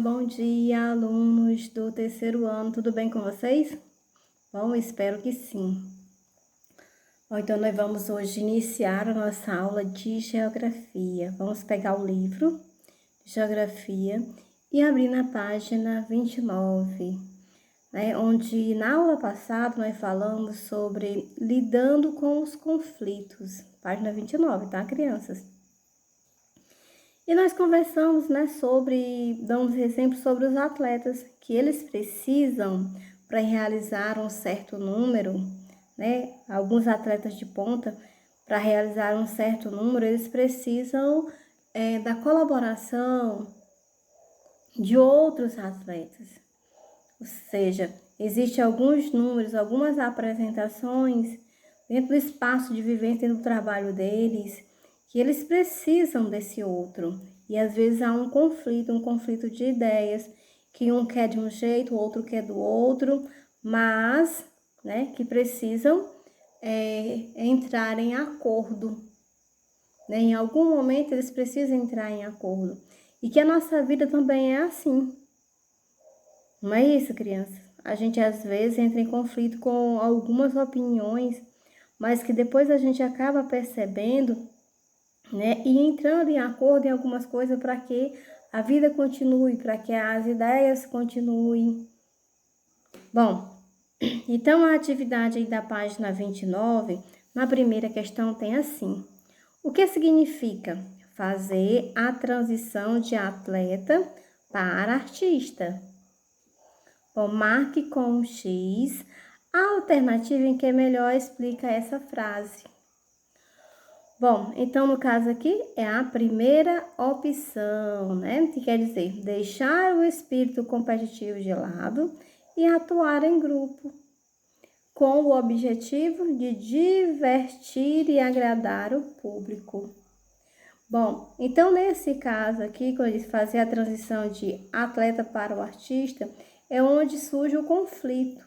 bom dia, alunos do terceiro ano, tudo bem com vocês? Bom, espero que sim. Bom, então nós vamos hoje iniciar a nossa aula de geografia. Vamos pegar o livro de geografia e abrir na página 29, né, onde na aula passada nós falamos sobre lidando com os conflitos. Página 29, tá, crianças? E nós conversamos, né, damos exemplos sobre os atletas, que eles precisam, para realizar um certo número, né, alguns atletas de ponta, para realizar um certo número, eles precisam da colaboração de outros atletas. Ou seja, existem alguns números, algumas apresentações dentro do espaço de vivência do trabalho deles, que eles precisam desse outro. E às vezes há um conflito de ideias, que um quer de um jeito, o outro quer do outro, mas, né, que precisam entrar em acordo. Né? Em algum momento eles precisam entrar em acordo. E que a nossa vida também é assim. Não é isso, criança? A gente às vezes entra em conflito com algumas opiniões, mas que depois a gente acaba percebendo, né, e entrando em acordo em algumas coisas para que a vida continue, para que as ideias continuem. Bom, então a atividade aí da página 29, na primeira questão tem assim: o que significa fazer a transição de atleta para artista? Bom, marque com um X a alternativa em que melhor explica essa frase. Bom, então no caso aqui é a primeira opção, né? Que quer dizer deixar o espírito competitivo de lado e atuar em grupo, com o objetivo de divertir e agradar o público. Bom, então nesse caso aqui, quando eles fazem a transição de atleta para o artista, é onde surge o conflito.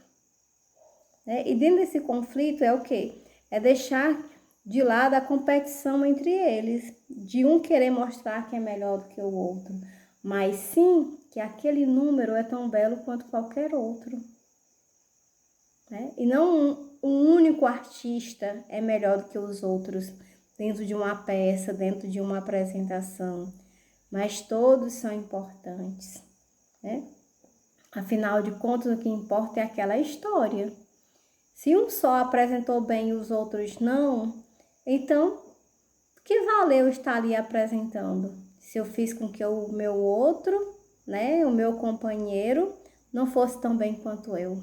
Né? E dentro desse conflito é o quê? É deixar de lado a competição entre eles, de um querer mostrar que é melhor do que o outro, mas sim que aquele número é tão belo quanto qualquer outro. Né? E não um único artista é melhor do que os outros dentro de uma peça, dentro de uma apresentação, mas todos são importantes, né? Afinal de contas, o que importa é aquela história. Se um só apresentou bem e os outros não, então, que valeu estar ali apresentando? Se eu fiz com que o meu outro, né, o meu companheiro, não fosse tão bem quanto eu.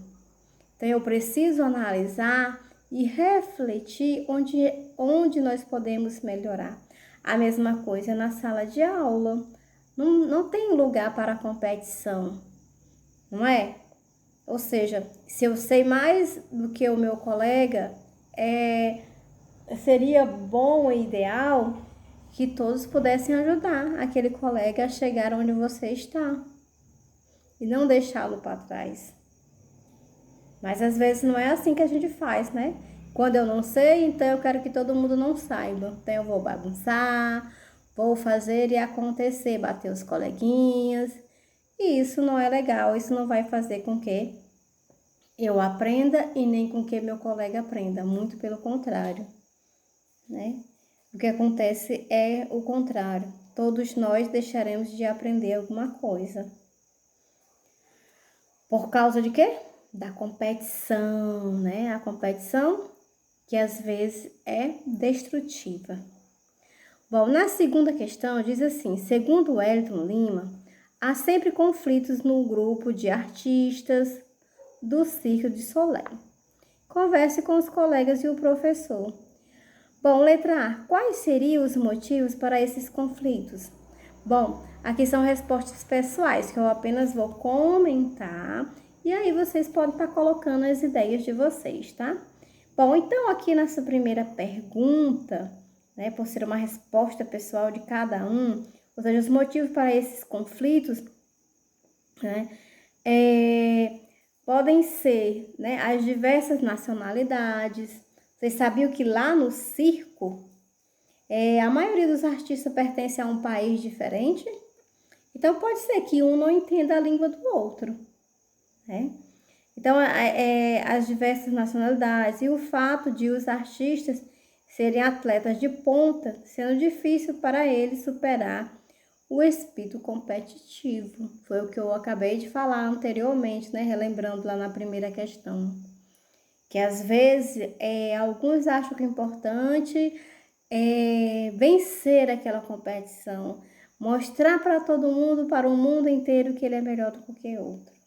Então, eu preciso analisar e refletir onde nós podemos melhorar. A mesma coisa na sala de aula. Não tem lugar para competição, não é? Ou seja, se eu sei mais do que o meu colega, seria bom e ideal que todos pudessem ajudar aquele colega a chegar onde você está e não deixá-lo para trás. Mas às vezes não é assim que a gente faz, né? Quando eu não sei, então eu quero que todo mundo não saiba. Então eu vou bagunçar, vou fazer e acontecer, bater os coleguinhas. E isso não é legal, isso não vai fazer com que eu aprenda e nem com que meu colega aprenda, muito pelo contrário, né? O que acontece é o contrário, todos nós deixaremos de aprender alguma coisa. Por causa de quê? Da competição, né? A competição que às vezes é destrutiva. Bom, na segunda questão diz assim: segundo Wellington Lima, há sempre conflitos no grupo de artistas do Circo de Soleil. Converse com os colegas e o professor. Bom, letra A. Quais seriam os motivos para esses conflitos? Bom, aqui são respostas pessoais que eu apenas vou comentar e aí vocês podem estar colocando as ideias de vocês, tá? Bom, então aqui nessa primeira pergunta, né, por ser uma resposta pessoal de cada um, ou seja, os motivos para esses conflitos, né, podem ser, né, as diversas nacionalidades. Vocês sabiam que lá no circo, a maioria dos artistas pertence a um país diferente? Então, pode ser que um não entenda a língua do outro, né? Então, as diversas nacionalidades e o fato de os artistas serem atletas de ponta, sendo difícil para eles superar o espírito competitivo. Foi o que eu acabei de falar anteriormente, né? Relembrando lá na primeira questão. Que às vezes alguns acham que é importante vencer aquela competição, mostrar para todo mundo, para o mundo inteiro, que ele é melhor do que qualquer outro.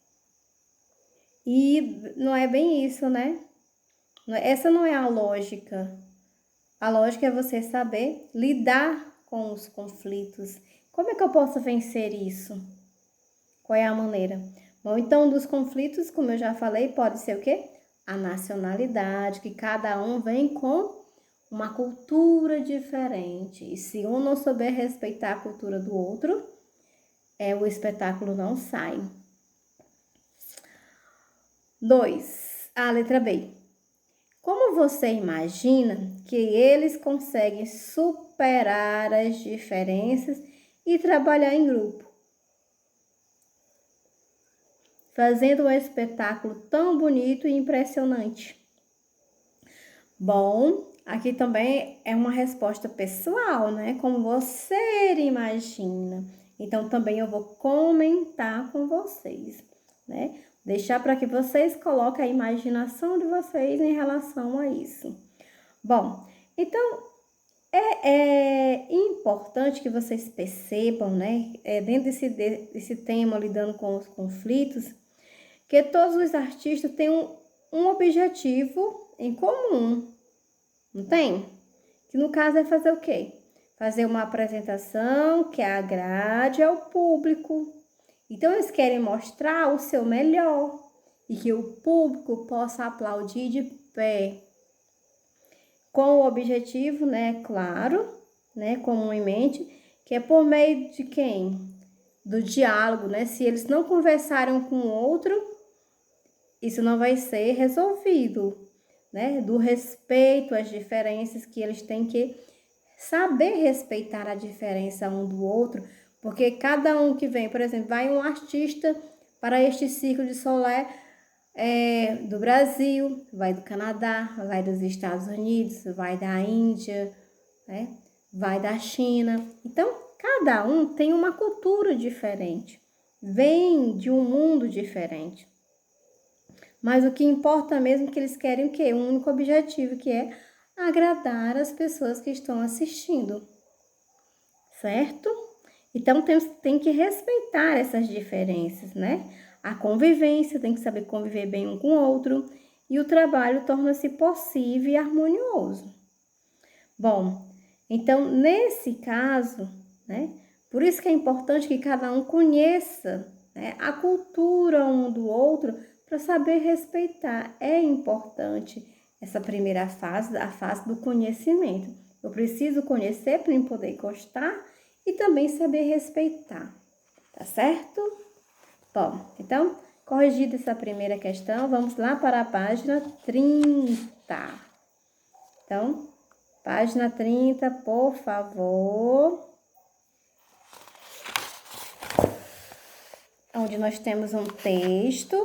E não é bem isso, né? Essa não é a lógica. A lógica é você saber lidar com os conflitos. Como é que eu posso vencer isso? Qual é a maneira? Bom, então, dos conflitos, como eu já falei, pode ser o quê? A nacionalidade, que cada um vem com uma cultura diferente. E se um não souber respeitar a cultura do outro, o espetáculo não sai. 2. A letra B. Como você imagina que eles conseguem superar as diferenças e trabalhar em grupo, fazendo um espetáculo tão bonito e impressionante? Bom, aqui também é uma resposta pessoal, né? Como você imagina. Então, também eu vou comentar com vocês, né? Deixar para que vocês coloquem a imaginação de vocês em relação a isso. Bom, então, é importante que vocês percebam, né? Dentro desse tema, lidando com os conflitos, que todos os artistas têm um objetivo em comum, não tem? Que no caso é fazer o quê? Fazer uma apresentação que agrade ao público. Então, eles querem mostrar o seu melhor e que o público possa aplaudir de pé. Com o objetivo, né, claro, né, comum em mente, que é por meio de quem? Do diálogo, né? Se eles não conversarem um com o outro, isso não vai ser resolvido, né? Do respeito às diferenças, que eles têm que saber respeitar a diferença um do outro, porque cada um que vem, por exemplo, vai um artista para este ciclo de Solé do Brasil, vai do Canadá, vai dos Estados Unidos, vai da Índia, né? Vai da China. Então, cada um tem uma cultura diferente, vem de um mundo diferente. Mas o que importa mesmo é que eles querem o quê? Um único objetivo, que é agradar as pessoas que estão assistindo, certo? Então, tem que respeitar essas diferenças, né? A convivência, tem que saber conviver bem um com o outro, e o trabalho torna-se possível e harmonioso. Bom, então, nesse caso, né? Por isso que é importante que cada um conheça, né, a cultura um do outro, para saber respeitar. É importante essa primeira fase, a fase do conhecimento. Eu preciso conhecer para eu poder gostar e também saber respeitar, tá certo? Bom, então, corrigida essa primeira questão, vamos lá para a página 30. Então, página 30, por favor. Onde nós temos um texto,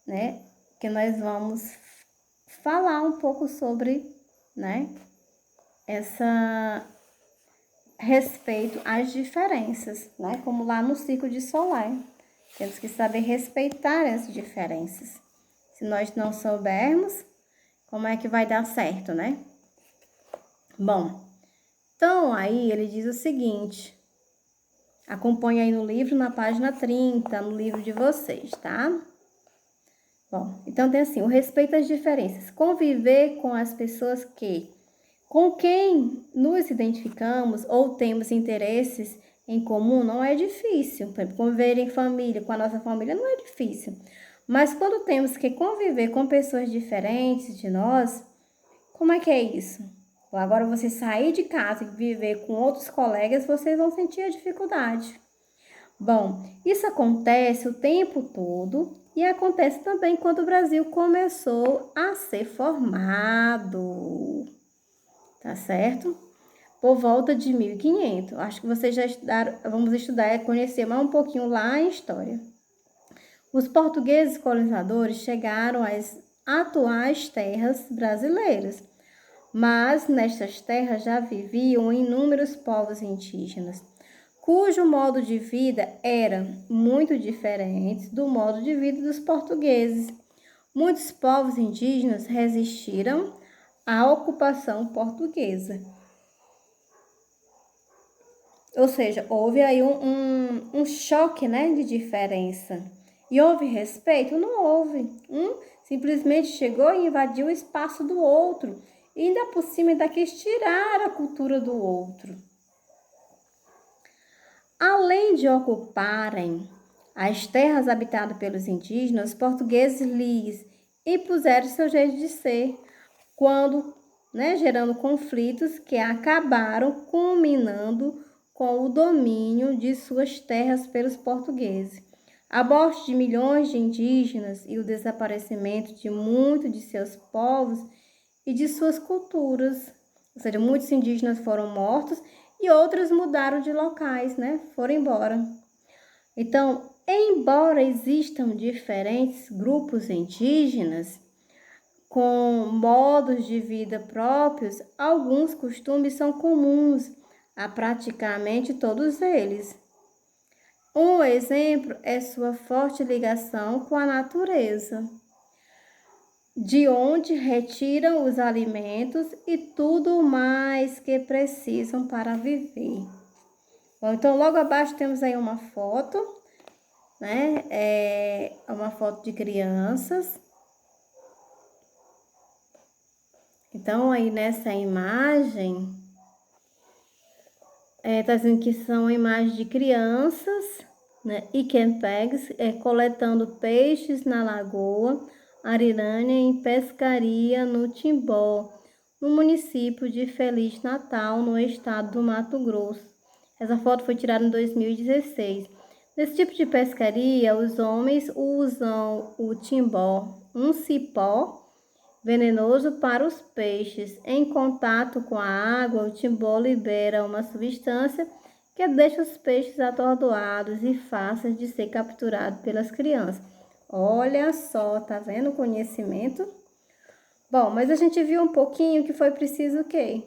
né, que nós vamos falar um pouco sobre, né, respeito às diferenças, né, como lá no ciclo de Solé. Temos que saber respeitar as diferenças. Se nós não soubermos, como é que vai dar certo, né? Bom, então aí ele diz o seguinte, acompanha aí no livro, na página 30, no livro de vocês, tá? Bom, então tem assim, o respeito às diferenças. Conviver com as pessoas com quem nos identificamos ou temos interesses em comum não é difícil. Por exemplo, conviver em família, com a nossa família não é difícil. Mas quando temos que conviver com pessoas diferentes de nós, como é que é isso? Agora, você sair de casa e viver com outros colegas, vocês vão sentir a dificuldade. Bom, isso acontece o tempo todo e acontece também quando o Brasil começou a ser formado, tá certo? por volta de 1500. Acho que vocês já estudaram, vamos estudar e conhecer mais um pouquinho lá em história. Os portugueses colonizadores chegaram às atuais terras brasileiras, mas nestas terras já viviam inúmeros povos indígenas, cujo modo de vida era muito diferente do modo de vida dos portugueses. Muitos povos indígenas resistiram à ocupação portuguesa. Ou seja, houve aí um choque, né, de diferença. E houve respeito? Não houve. Simplesmente chegou e invadiu o espaço do outro. E ainda por cima ainda quis tirar a cultura do outro. Além de ocuparem as terras habitadas pelos indígenas, os portugueses lhes impuseram seu jeito de ser, quando, gerando conflitos que acabaram culminando com o domínio de suas terras pelos portugueses. A morte de milhões de indígenas e o desaparecimento de muitos de seus povos e de suas culturas. Ou seja, muitos indígenas foram mortos e outros mudaram de locais, foram embora. Então, embora existam diferentes grupos indígenas com modos de vida próprios, alguns costumes são comuns a praticamente todos eles. Um exemplo é sua forte ligação com a natureza, de onde retiram os alimentos e tudo mais que precisam para viver. Bom, então logo abaixo temos aí uma foto, É uma foto de crianças. Então aí nessa imagem, tá dizendo que são imagens de crianças, Iquempegs, coletando peixes na lagoa Arirânia em pescaria no Timbó, no município de Feliz Natal, no estado do Mato Grosso. Essa foto foi tirada em 2016. Nesse tipo de pescaria, os homens usam o timbó, um cipó venenoso para os peixes. Em contato com a água, o timbó libera uma substância que deixa os peixes atordoados e fáceis de ser capturados pelas crianças. Olha só, tá vendo o conhecimento? Bom, mas a gente viu um pouquinho que foi preciso o quê?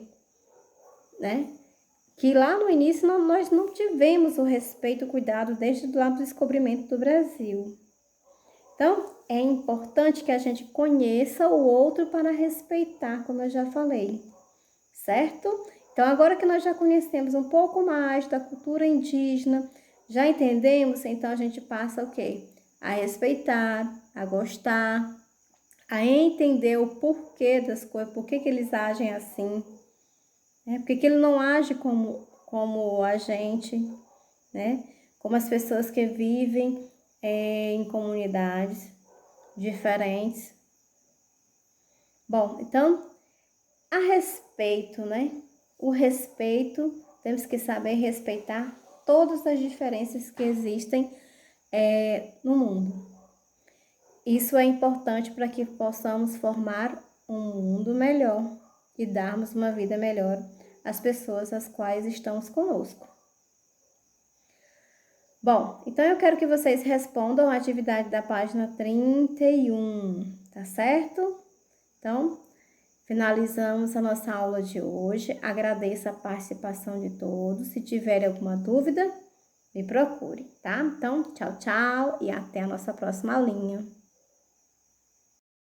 Que lá no início nós não tivemos o respeito, o cuidado desde o descobrimento do Brasil. Então, é importante que a gente conheça o outro para respeitar, como eu já falei, certo? Então, agora que nós já conhecemos um pouco mais da cultura indígena, já entendemos, então a gente passa o quê? A respeitar, a gostar, a entender o porquê das coisas, por que eles agem assim, Por que ele não age como a gente, Como as pessoas que vivem em comunidades diferentes. Bom, então, a respeito, O respeito, temos que saber respeitar todas as diferenças que existem no mundo. Isso é importante para que possamos formar um mundo melhor e darmos uma vida melhor às pessoas as quais estamos conosco. Bom, então eu quero que vocês respondam a atividade da página 31, tá certo? Então, finalizamos a nossa aula de hoje. Agradeço a participação de todos. Se tiver alguma dúvida, me procure, tá? Então, tchau, tchau e até a nossa próxima aulinha.